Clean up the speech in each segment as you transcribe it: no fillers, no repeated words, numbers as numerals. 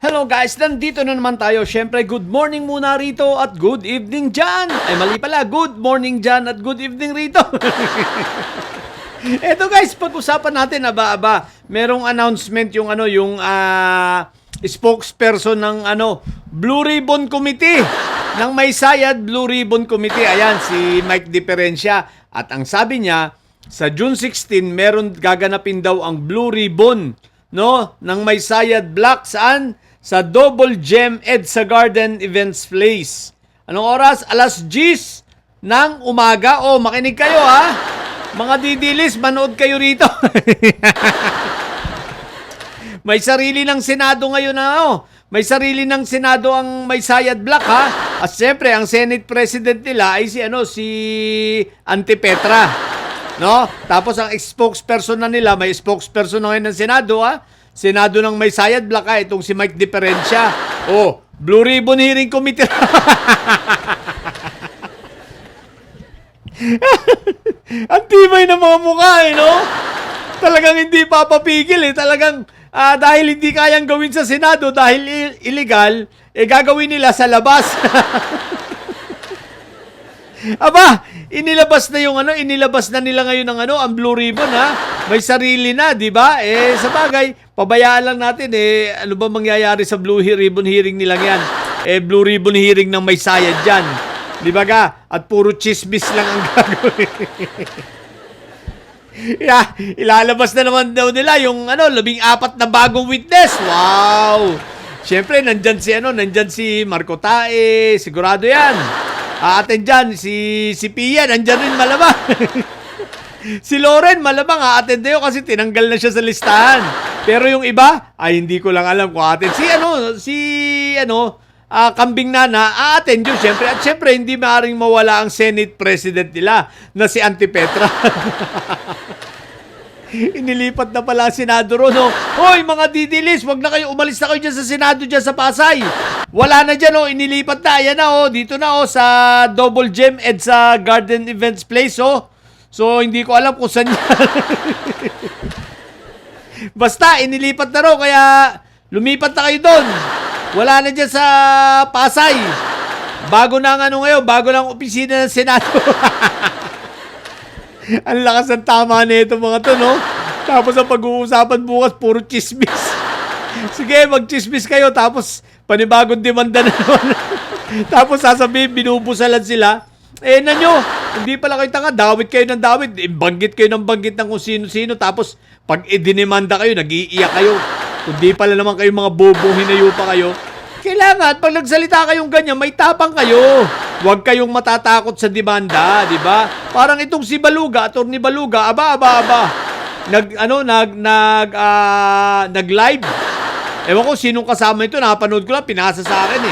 Hello guys, nandito na naman tayo. Syempre, good morning muna rito at good evening dyan. Ay mali pala, good morning dyan at good evening rito. Eto guys, pag-usapan natin, merong announcement yung spokesperson ng Blue Ribbon Committee, ng Maysayad Blue Ribbon Committee. Ayan, si Mike Diferencia. At ang sabi niya, sa June 16, meron gaganapin daw ang Blue Ribbon, no, ng Maysayad Block. Saan? Sa Double Gem EDSA Garden Events Place. Anong oras? Alas 10 ng umaga. Oh, makinig kayo ha. Mga didilis, manood kayo rito. May sarili ng Senado ngayon na May sarili ng Senado ang Maysayad Block ha. At siyempre, ang Senate President nila ay si Antipetra. No? Tapos ang spokesperson na nila, may spokesperson na ngayon ng Senado ha. Senado ng Maysayad Block itong si Mike Diferencia. Oh, Blue Ribbon Hearing Committee. Ang tibay ng mga mukha no? Talagang hindi papapigil Talagang dahil hindi kayang gawin sa Senado dahil illegal, gagawin nila sa labas. Aba, inilabas na nila ngayon ang Blue Ribbon ha. May sarili na, 'di ba? Sa bagay, pabayaan lang natin ano ba mangyayari sa Blue Ribbon hearing nila 'yan? Blue Ribbon hearing ng Maysayad diyan. 'Di ba ga? At puro chismis lang ang gagawin. Ilalabas na naman daw nila yung 14 na bagong witness. Wow! Siyempre, nandyan si Marco Tae, sigurado 'yan. Atin dyan, si Pia, nandyan rin malamang. Si Loren, malamang atin na yun kasi tinanggal na siya sa listahan. Pero yung iba, ay hindi ko lang alam kung atin. Kambing Nana, atin yun syempre. At syempre, hindi maaaring mawala ang Senate President nila na si Antipetra. Inilipat na pala ang Senado ron. Hoy, mga didilis, wag na kayo, umalis na kayo dyan sa Senado, dyan sa Pasay. Wala na dyan, inilipat na. Ayan na, dito na, sa Double Gem EDSA Garden Events Place, So, hindi ko alam kung saan yan. Basta, inilipat na raw, kaya lumipat na kayo doon. Wala na dyan sa Pasay. Bago na ngayon, bago na ang opisina ng Senado. Ang lakas ng tama na ito mga to, no? Tapos ang pag-uusapan bukas, puro chismis. Sige, mag-chismis kayo, tapos panibagong demanda na naman. Tapos sasabihin, binubusalan sila. Hindi pala kayo tanga, dawit kayo ng dawit. Banggit kayo ng banggit ng kung sino-sino. Tapos, pag idinemanda kayo, nag-iiyak kayo. Kundi pala naman kayo mga bobong hinayo pa kayo. Kailangan, pag nagsalita kayong ganyan, may tapang kayo. Huwag kayong matatakot sa demanda, di ba? Parang itong si Baluga, Atty. Baluga, nag-live. Ewan ko, sinong kasama ito, napanood ko lang, pinasa sa akin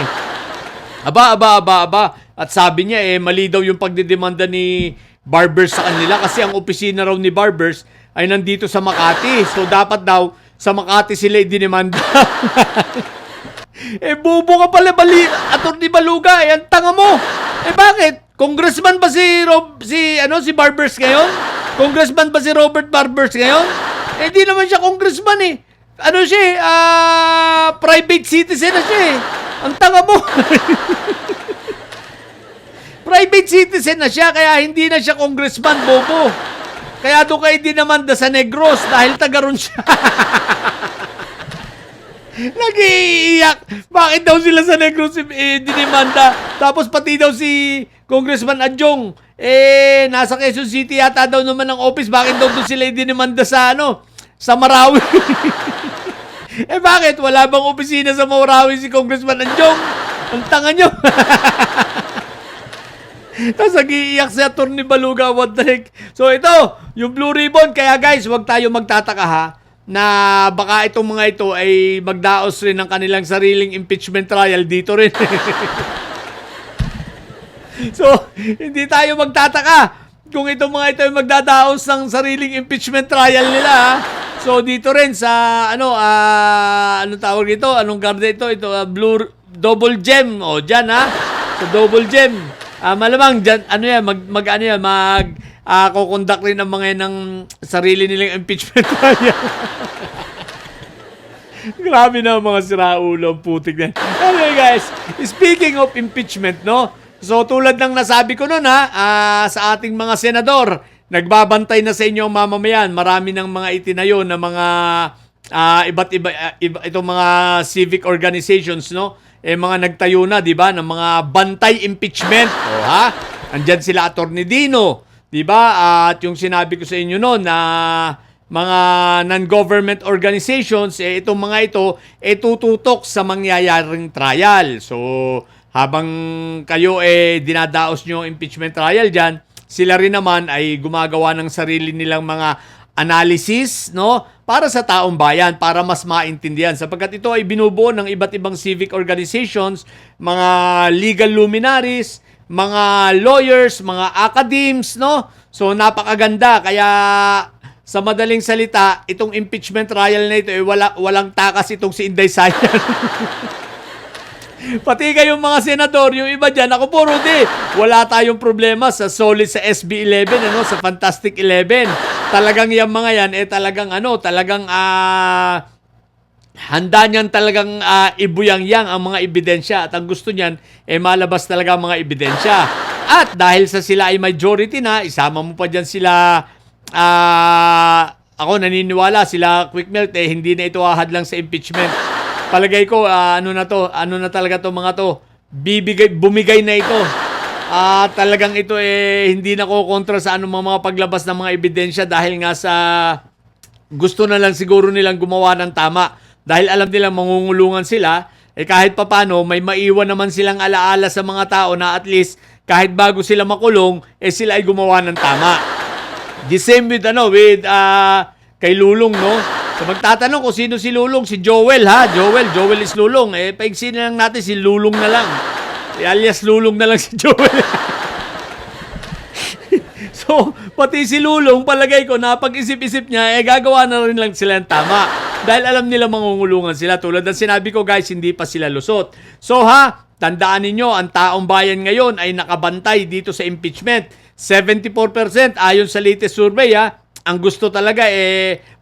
At sabi niya, mali daw yung pagdidemanda ni Barbers sa kanila kasi ang opisina raw ni Barbers ay nandito sa Makati. So, dapat daw sa Makati sila i-demanda. Bobo ka pala, Atty. Baluga, ang tanga mo. Bakit? Congressman ba si Barbers ngayon? Congressman ba si Robert Barbers ngayon? Di naman siya congressman private citizen na siya Ang tanga mo. Private citizen na siya, kaya hindi na siya congressman, bobo. Kaya doon kayo dinamanda sa Negros dahil taga-ron siya. Nag-iiyak. Bakit daw sila sa Negros dinimanda? Tapos pati daw si Congressman Adjong, nasa Quezon City yata daw naman ang office. Bakit daw doon sila dinimanda sa Marawi? Bakit? Wala bang opisina sa Marawi si Congressman Adjong? Ang tanga nyo. Tapos nag-iiyak si Atty. Baluga, what the heck? So ito, yung Blue Ribbon. Kaya guys, wag tayo magtataka ha, na baka itong mga ito ay magdaos rin ng kanilang sariling impeachment trial dito rin. So, hindi tayo magtataka kung itong mga ito ay magdadaos ng sariling impeachment trial nila. Ha? So, dito rin sa, anong tawag ito? Anong garden ito? Blue Double Gem. Dyan ha? Sa Double Gem. Malamang dyan, kukondak rin ang mga ng sarili nilang impeachment trial. Grabe na mga siraulo, putik na. Anyway guys, speaking of impeachment, no? So tulad ng nasabi ko noon sa ating mga senador, nagbabantay na sa inyo ang mamamayan. Marami ng mga itinayo na mga iba't iba itong mga civic organizations, no? Mga nagtayo na, 'di ba, ng mga bantay impeachment. Andiyan sila Attorney Dino, 'di ba? At yung sinabi ko sa inyo noon na mga non-government organizations, itong mga ito, tututok sa mangyayaring trial. So, habang kayo dinadaos nyo impeachment trial dyan, sila rin naman ay gumagawa ng sarili nilang mga analysis, no? Para sa taong bayan, para mas maintindihan. Sapagkat ito ay binubuo ng iba't ibang civic organizations, mga legal luminaries, mga lawyers, mga academies, no? So, napakaganda. Kaya sa madaling salita, itong impeachment trial na ito, walang takas itong si Inday Sayan. Pati kayong mga senador, yung iba dyan, ako po, Rudy, wala tayong problema sa solid sa SB 11, sa Fantastic 11. Talagang yung mga yan, talagang handa niyan talagang ibuyang-yang ang mga ebidensya. At ang gusto niyan, malabas talaga ang mga ebidensya. At dahil sa sila ay majority na, isama mo pa dyan sila. Ako naniniwala sila Quick Melt hindi na ito ahadlang sa impeachment. Palagay ko ano na talaga to mga to. Bumigay na ito. Talagang ito hindi na ko kontra sa anumang mga paglabas ng mga ebidensya dahil nga sa gusto na lang siguro nilang gumawa ng tama. Dahil alam nilang mangungulungan sila, kahit papano may maiwan naman silang alaala sa mga tao na at least kahit bago sila makulong, sila ay gumawa ng tama. The same with kay Lulong, no? So magtatanong kung sino si Lulong, si Joel, ha? Joel is Lulong. Paigsin na lang natin si Lulong na lang. Alias Lulong na lang si Joel. So, pati si Lulong, palagay ko, napag-isip-isip niya, gagawa na rin lang sila ng tama. Dahil alam nila mangungulungan sila. Tulad ng sinabi ko, guys, hindi pa sila lusot. So, tandaan ninyo, ang taong bayan ngayon ay nakabantay dito sa impeachment. 74% ayon sa latest survey, ang gusto talaga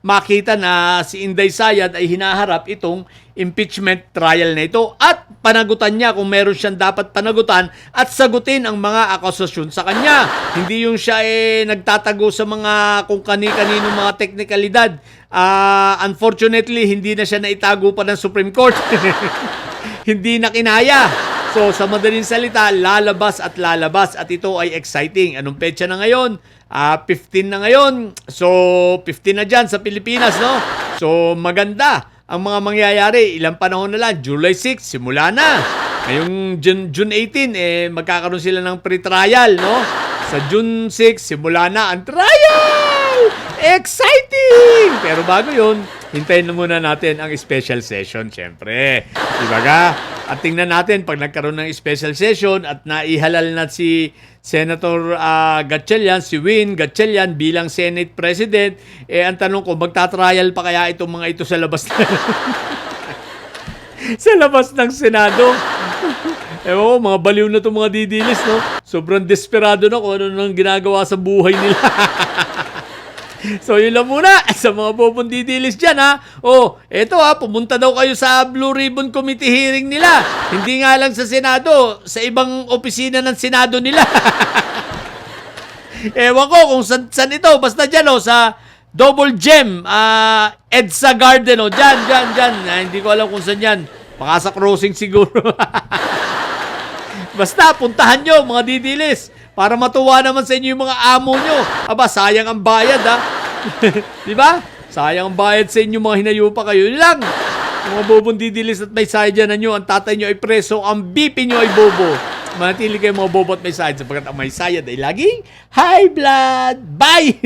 makita na si Inday Sayad ay hinaharap itong impeachment trial na ito at panagutan niya kung meron siyang dapat panagutan at sagutin ang mga akusasyon sa kanya. Hindi yung siya nagtatago sa mga kung kani-kanino mga teknikalidad. Unfortunately, hindi na siya naitago pa ng Supreme Court. Hindi na kinaya. So, sa madaling salita, lalabas at ito ay exciting. Anong petsa na ngayon? 15 na ngayon. So, 15 na dyan sa Pilipinas, no? So, maganda ang mga mangyayari. Ilang panahon na lang. July 6, simula na. Ngayong June 18, magkakaroon sila ng pre-trial, no? Sa June 6, simula na ang trial! Exciting! Pero bago yun, hintayin na muna natin ang special session, syempre. Diba ka? At tingnan natin pag nagkaroon ng special session at naihalal na si Senator Gatchalian, si Win Gatchalian bilang Senate President, ang tanong ko, magta-trial pa kaya itong mga ito sa labas sa labas ng Senado? Ewan ko, mga baliw na itong mga didilis, no? Sobrang desperado na kung ano nang ginagawa sa buhay nila. So, yun lang muna sa mga pupundidilis dyan, eto pumunta daw kayo sa Blue Ribbon Committee hearing nila. Hindi nga lang sa Senado, sa ibang opisina ng Senado nila. Ewan ko kung saan ito. Basta dyan, sa Double Gem, EDSA Garden, dyan. Hindi ko alam kung saan yan. Baka sa crossing siguro. Basta, puntahan nyo, mga didilis. Para matuwa naman sa inyo yung mga amo nyo. Sayang ang bayad, Di ba? Sayang ang bayad sa inyo, mga hinayo pa kayo. Yun lang. Mga bobong didilis at may sayad na nyo. Ang tatay nyo ay preso, ang BP nyo ay bobo. Manatili kayo mga bobo at may sayad sapagkat ang may sayad ay laging high blood. Bye!